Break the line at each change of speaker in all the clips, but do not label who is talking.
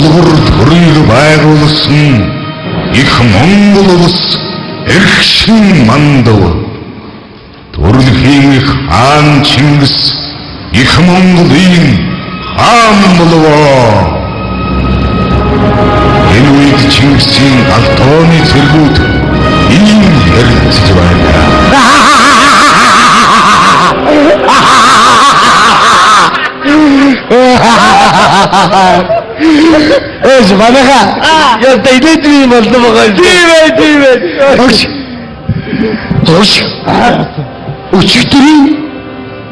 Улгар төрийг байгуулсан их Монгол улс эрхшин мандав. Төрөлхийн хаан Чингис их Монголын хаан болов. Энэ үед Чингисийн алтооны цэргүүд ийм ярилцж байна.
Эс банаха. Я тэйдээ болдог байгаа. Тийм ээ. Ош. Өчигдрийн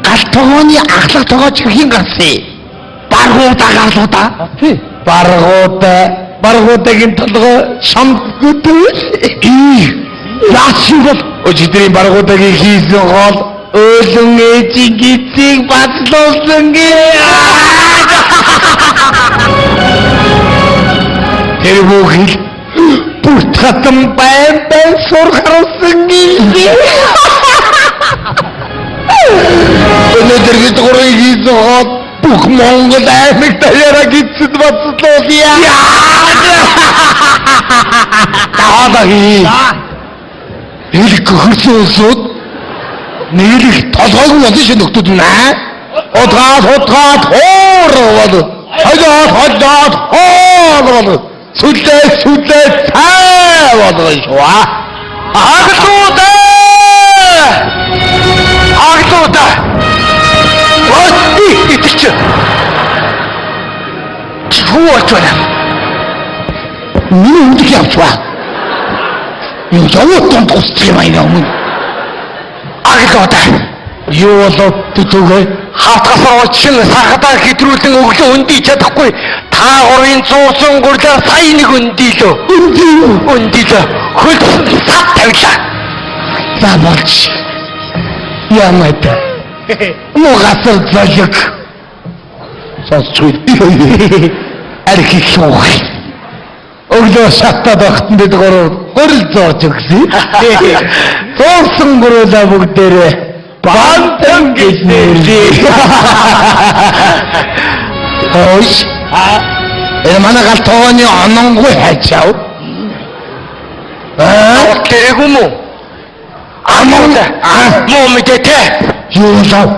гал тогооны ахлах тогооч хэн гарсан? Баргуудаа гарлуудаа. Баргуудаагийн толгой шамгүдэл. Яачин бол өчигдрийн баргуудаагийн хийсэн гол өөлөн ээжийн гизийг батлуулсан гээ. Тэр бүхэл бүрт хатан байн сурхарсан гээ. Өнөөдөр гурван хийсэн гол бүх Монгол аймаг даяараа гизэд батлуулъя. Таадаги. Элэг хөрсөн улсууд нийлэх толгойг нь олж нөхдөд наа. Удгаад хоорвол. Хойдоод хоорвол. Сүлээ цай болгоё шүү. Агтуудаа. Вот итч. Чуут байна. Миний үдик явчихваа. Юу зовоотон тусчих юм аа өмнө. Агтуудаа. Юу болоод түтүгээ хатгасаа очин сахадаа хэтрүүлэн өглөө өндөж чадахгүй. Та гурвын цуусан гурлаа сая нэг өндийлөө. Хөлсөн сат тавилаа. За болж. Ямайта. Мугасар зажиг. Сонсчгүй. Архих шуух. Өглөө шатаа багтан дэд гурил зоож өгсөн. Цуусан гурлаа бүгдээрээ бантан гэж нэрлээ. Хөөс. Манай гал тооны ононгүй хайчаав. Тэрэгүм үү? Муу мэдээ. Юу лав?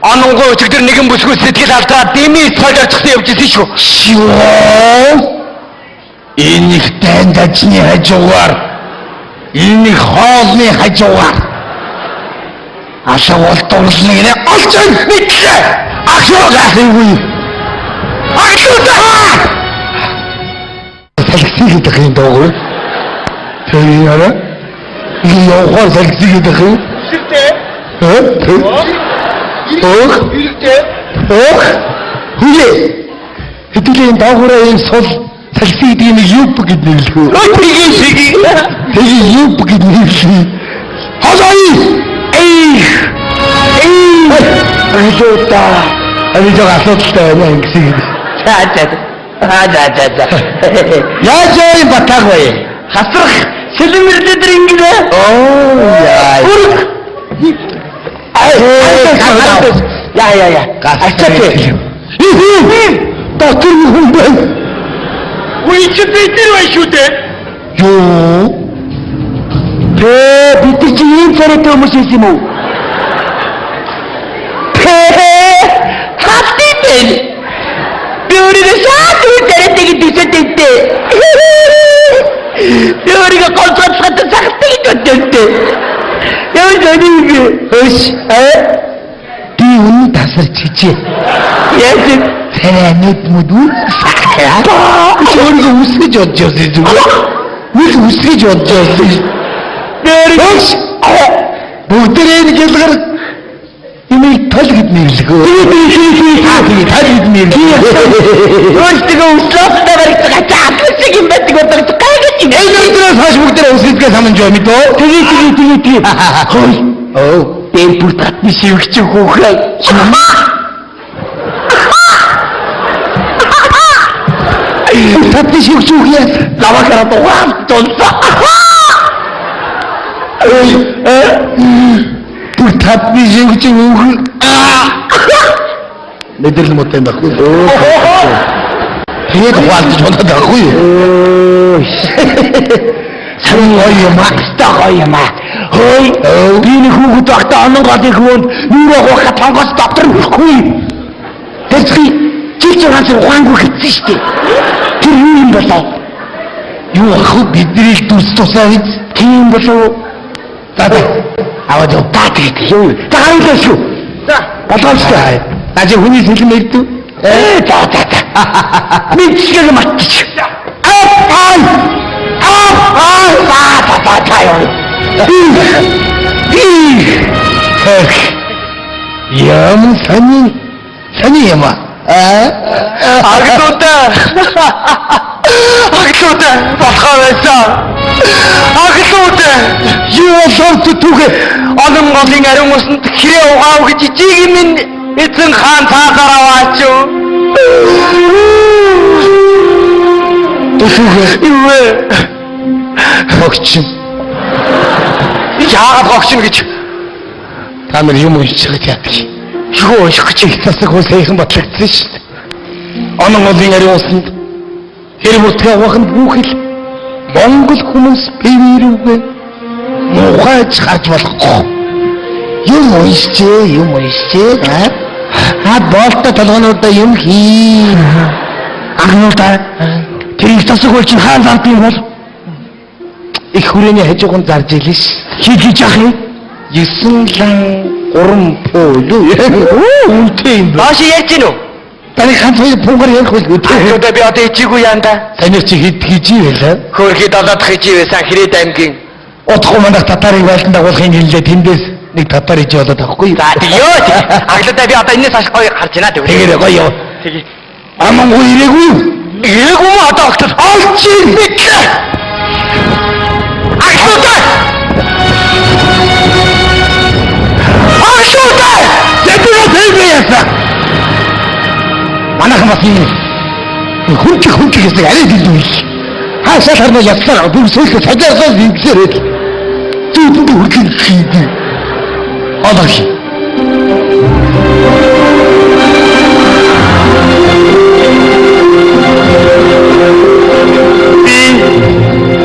Ононгүй өчигдөр нэгэн бүсгүй сэтгэл алдраа дэмий солиорчсон явжсэн шүү. Шүү. Энэ их тандачны хажуугаар. Энэ хоолны хажуугаар. Ашаавал дурлна гэнэ олж мэдлээ. Ахшуугаагүй. Ахшуудаа. Салхи гэдэг юм даа. Тэрийара. Явахаар салхи гэдэг юм. Шигтэй. Хүлээ. Хэдүүлээ даагаараа юм сул салхи гэдэг нь юп гэдэг нэрлэхүү. Тэгээ юп гэдэг нэрлэхүү. Хасай. Ажуудаа. Авижаа асуудалтай байна гэсэн. За. Яаж юм батагвэ? Хасрах сэлмэрлэдэр ингэвэ. Яа. Яа. Ачаач. Доктор хүн байна. Үеч битэр бай шүү дээ. Юу? Бид чи ийм царайтай хүмүүс юм уу? Биорийг шат үтердэг дүсэдэгтэй. Биорийг концентрат цагтыг өдөртэй. Яа гэдэг хөш би үнэ тасарч хичээ. Яаж танайд мөдүү сахаа. Өөрийг үсгэж бодож байсан зүгээр. Үл үсгэж бодож байсан. Хөш бүгдээ нэг ялгар имийг тал гэд нэрлэхөө. Тал гэд нэрлэхөө. Өөртөө условтай баригдгаа чаатсаг юм байдаг одоо гайгаж юм. Эндээс хаш бүгдээ үсгэдгээ саманж байгаа мэдөө. Тэгээ. Хой. Бэн бүр татны шивгч хөөхөө. Татны шивгч хөөхөө. Лавакара тоогоо тонса. Бүр татны шивгч хөөхөө. Нэдэрл мотой байхгүй.
Тэгээд ухаалдаж болоод байхгүй юу?
Сайн гоё юм аа. Хөөе. Би нэг хүүхэд багтаа онон голын хөвөнд нүрээ хуухад тонгоос доктор өгөхгүй. Тэцхи чилж ганц ухаангүй хэвчээ штэ. Тэр юу юм болоо?
Юу ах биднийг дүрс тусаа биз?
Тийм болов.
Аваад
таа юу? Таараа шүү. За, болоостой.
Ажи хүний сэлэм ирдүү.
За. Мичгэл матч.
Ям сани яма.
Агтуудаа болохоо байсан. Агтуудаа юу болов түгэ олон голын ариун усанд хэрэг угаав гэж жиг минь эзэн хаан цаасаар аваач юу. Юу вэ?
Хогчин.
Яагаад хогчин гэж
та нар юм уншиж яадаг.
юу унших гэж
засаг хөөсөйхэн батлагдсан шүү дээ. Онон голын ариун усанд хэрэг бүртгээ авахын бүхэл Монгол хүмүүс бивэрүүгээ мухаж гарч болохгүй. Юм уншчээ. Болтой толгоонуудаа юм хий.
агнуудаа тэрийг засаг бол чинь хаан зард юм бол
их хүрээний хажууганд зарж илээ ш.
хийж яах юм?
9 лан 3 пол юу? Үнтэй юм.
Бааш яаж гин үү?
Таны ганц хоёр пунгар ярих байлгүй дээ.
Одоо би одоо ичээгүй яан да.
Таны чи хэд хийж ийлээ?
Хөрхий долоод хийжээсэн Хэрээд аймгийн
Утгах манайх татарыг байлдан дагуулахын гэлээ тэндээс нэг татар иж болоод авахгүй.
За тийё. Аглаа би одоо энэс хаш гоё гарч байна тэгвэл.
Тэгээд гоё.
Тэгээ.
Амангу ирээгүй.
Ирээгүй одоо огтод олчих бит. Агтуудаа!
Ятгаа тэвэяса. Манайх бас юм. Хүнч гэсэн арай дэлгүй. Хаашаа харна яцлаа бүр сөөлө сажаасаа ингэсээрээ. Түүнд үргэн хийдэ. Одоош.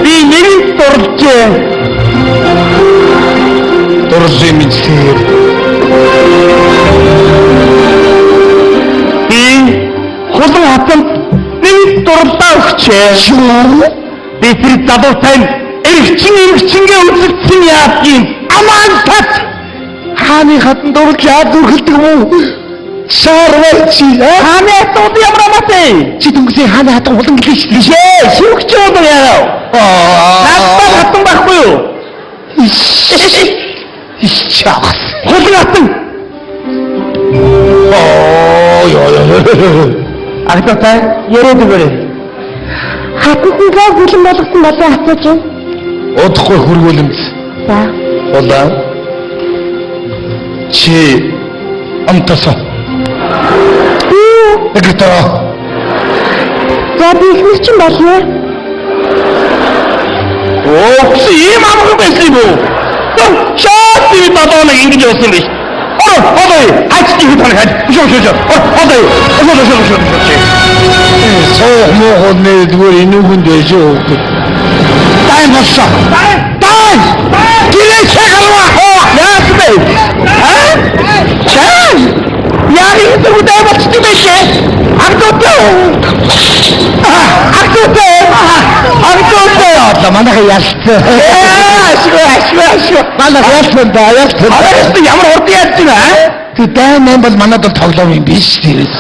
Би нэг дуржээ. Дуржээ минь.
Хулан хатанд нэг дурлаа өгчээ. Би тэр залуутай эргчингээ үзэлцсэн яад юм. Аман тат. Хааны хатан дурлж яад өрхөлдөг юм уу?
Шаарвайчи.
Хааны хатан ямар амаатай?
Чи дүнгийн хааны хатан улан гэлээ шүү дээ.
Шүгч юм яа. Надад хатан байхгүй юу?
Ишчаас.
Хулан хатан. Агтаатай яриад өгөөрэй.
Хатантаа бүлэн болгосон болоо асууж юм.
Удахгүй хөргүүлэмж.
За.
Улаан. Чи амтасан. Экэтэ.
За би ихнэр чинь болно.
Оо, ийм амган байсан юм уу? Шат би надад ингэж явсан биш. Одай, ачти хутан хад. Шоо. Одай.
Соо мохонны зүгээр инүүхэнд яшоо. Тай болсоо. Тай. Гэрээ чагалва. Яас бэ? Чаа. Яри зүгдээ болчих юм бэ? Агтоо. Манайх ялцсан.
Ашгүй.
Манайх ялцсан да.
Аваарс ямар урд яаж байна?
Тэг дайм бол манайд бол тоглоом юм биш тэрээс.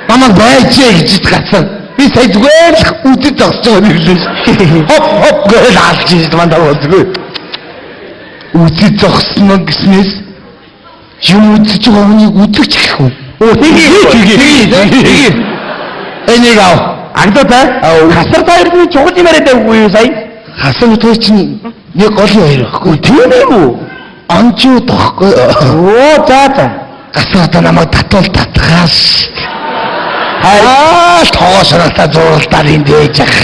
Намайг байжээ гэж гацсан. Би сая зүгээр л үдэд зогсож байгаа юм лээ. Хоп гэж алж ирд мандаа болдгоо. Үдэд зогсно гэснээс юм үдэж байгаа хүнийг үдэгч гэх юм. Тэгээ. Энийг ав.
Агдаа хасар таарны чухал юм яриад байггүй юу сая?
Хасар тоо чинь нэг гол хоёр байхгүй.
Тийм юм уу?
Анчуу тахгүй.
Оо за.
Гасаад намайг татгаас. Тоосралта зурлалтаар энд байж ах.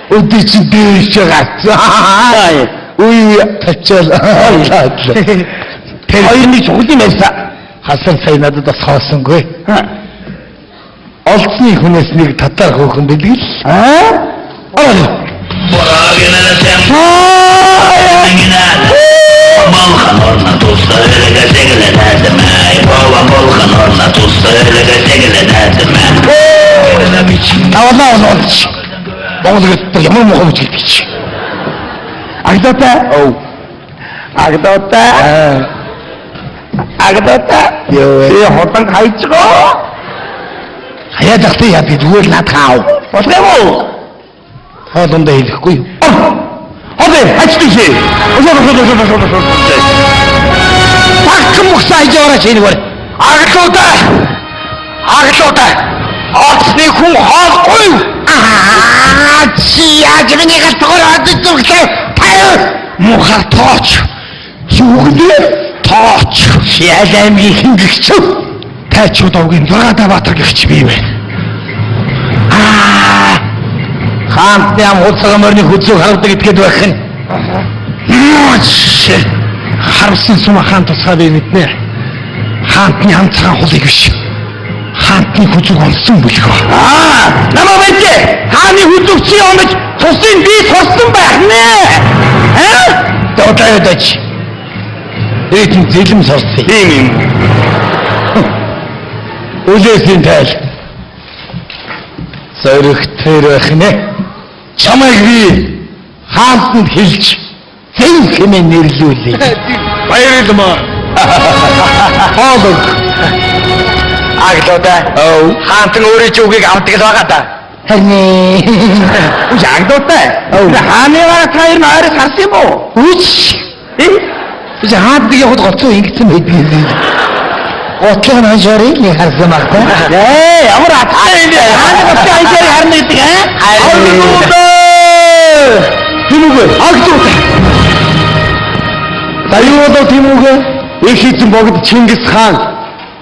Өдөр чинь дээш гарцаа. Үе тачаал. Тэр хоёрны чухал юм байсан. Хасан сая надад бас хоосонгүй. олцны хүнээс нэг татар хөөхөн бэлгэл.
Молхан орна туста элега сегле надмай. Бова молхан орна туста элега сегле надмай.
Аваа нооч. Монголд ямар мохом гэж чи. Агдата. Агдата. Агдата. Ёо хотан хайчгаа. Хаяа дахтай яа би зүгээр над хаав. Болов. Хоолондоо хэлэхгүй юу? Хөөе, ачтгий. Багт мөхсай жаарч ийгвэр. Аглуудаа. Орцны хүн хоолгүй. Чи яаж миний галтгаар оддогтэй. Мухар тооч. Юуглээ? Тооч. Шиалаймгийн хингэгч. Тайчууд овгийн Дургаада Баатар гэгч бий вэ? Хаант ям хуцаг мөрний хүзүүг харагдаг гэдгээд байх нь. Харсан сум хаан тусгаа би мэднэ. Хаантны хамцаан хулыг биш. Хаантны хүзүүг олсон бүлгөө. Намаа бэлээ. Хааны хүзүүг чи омж тусын би туссан байх нэ. Додооч. Эдийн зэлэм сорсон. Тийм юм. Үлээсийн тайл. Зоригтэр байх нэ. Чамайг би хаантанд хэлж зөв хэмээн нэрлүүлээ. Баярлалаа. Хоолог. Аглуудаа. Хаантан өөрөө ч үгийг авдаг л байгаа да. Харин Аглуудаа. Хааныг таар нойрос харсан юм уу? Үч. Хаантыг яваад гоцоо ингэсэн байдгийг. Гоцоо нажарыг харсан баг та. Ямар атаа юм бэ? Хааныг гоцоо аяар харна гэдэг Тимүгэ, Аглуудаа. Даюудаа Тимүгэ их эзэн богд Чингис хаан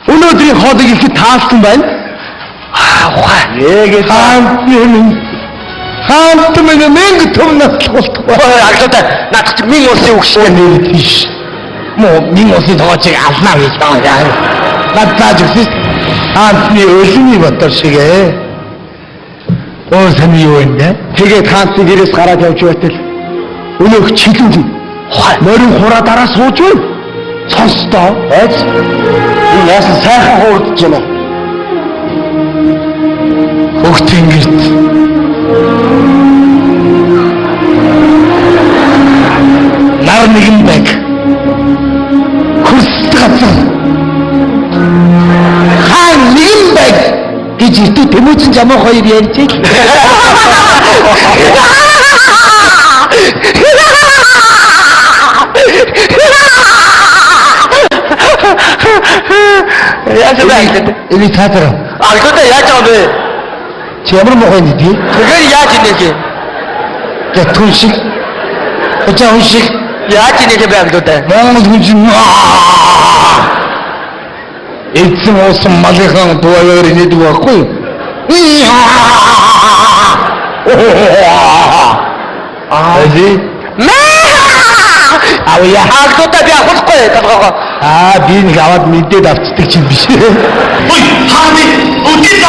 өнөөдрийн хоолыг ихэд таалсан байна. Хаант минь мэнг төмнөс болтгоо. Аглуудаа надад чи минь улсын үгшээ нэр тийш. Мо минь улсын тоочийг алнаа гэж байгаа. Надад зүгс хаантны өлмий ботор шигээ. Оосан юу вэ? Тэгээд хаантны гэрээс гараад явж байтал өнөөх чилүүг морин хураа дараа сууж байна. Сонсдоо айц. Энэ яасан сайхан хуурдж байна. Хөгтийн гэрт нар нэгэн байг. Хөрсд газар. Хаан нэгэн байг гэж иртүү Тэмүүцэн Жамаа хоёр ярьж байл. Яаж байна? Эний таатар. Аглуудаа яаж байгаа бэ? Чи ямар мохой нэг тий? Тэгэхээр яаж инех юм? Гэтүн шиг. Өчөө шиг яаж инех бэ аглуудаа? Монгол хүн чинь эцэн уусан малынхан дугаар инедэг байхгүй юу? Авья хаалтуудаа би авахгүй толгоогоо. Би нэг аваад мэдээд авцдаг чинь биш. Ой, хааны өдөрт